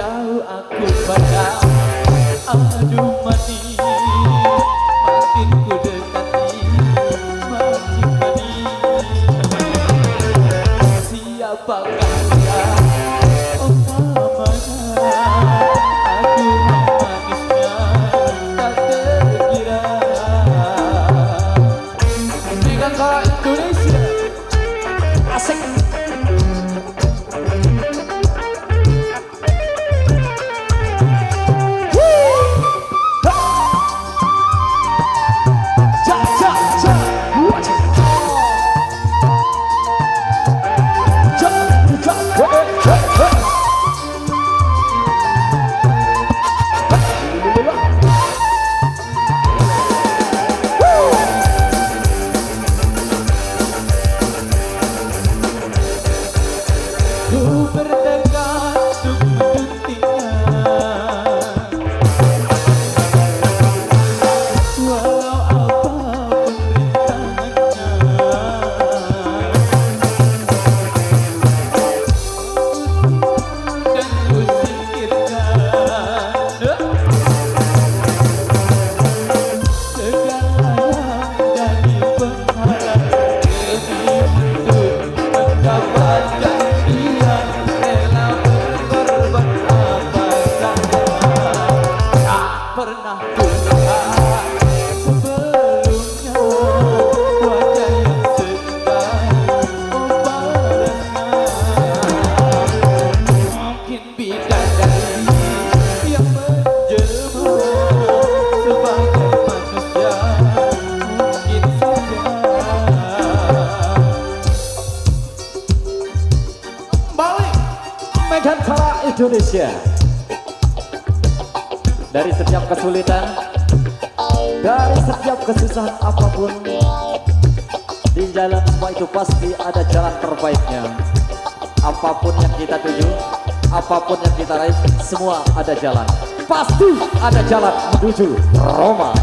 jauh aku padam. Aduh manis, makin ku dekati, makin manis. Siapakah dia? Oh namanya. Aduh manisnya tak terkira. Dengan kala Indonesia asik. Ku bertekad untuk menduktinya, walau apapun rintangannya. Dan ku singkirkan segala yang jadi penghalang demi untuk mendapatkan dia. Rela berkorban apa saja. Tak pernah ku lihat sebelumnya wajah yang sedang membalasnya. Mungkin bidadari yang menjelma sebagai manusia, mungkin saja. Balik Medan Kala Indonesia. Dari setiap kesulitan, dari setiap kesusahan apapun, di jalan semua itu pasti ada jalan terbaiknya. Apapun yang kita tuju, apapun yang kita raih, semua ada jalan. Pasti ada jalan menuju Roma.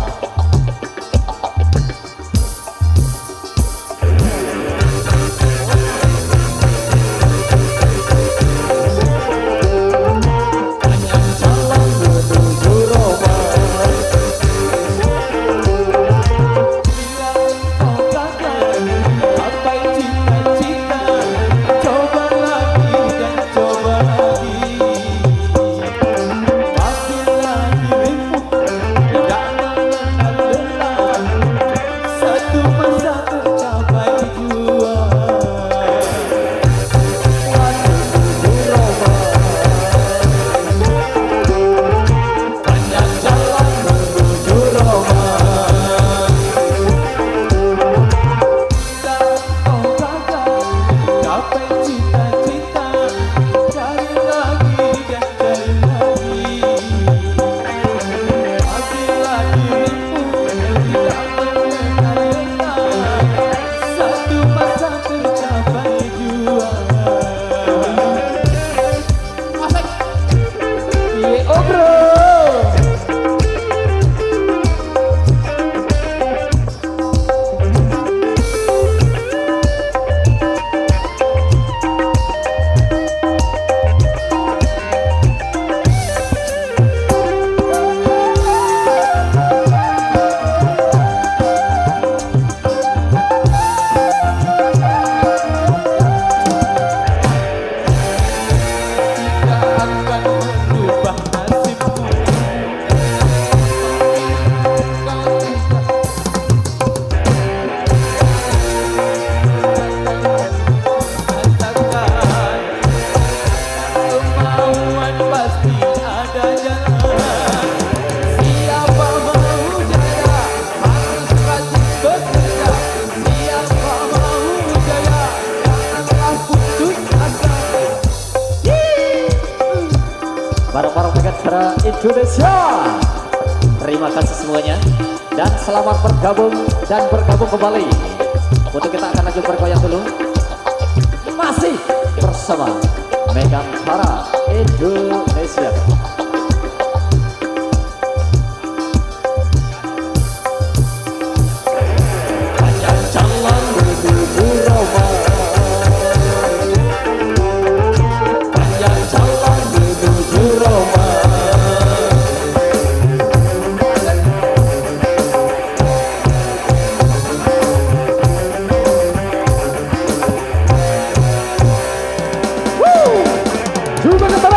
Barang-barang negara Indonesia. Terima kasih semuanya dan selamat bergabung kembali. Untuk kita akan lanjut bergoyang dulu. Masih bersama Medan Kala Indonesia. Panjang jalan menuju Roma. Panjang jalan menuju Roma. bersama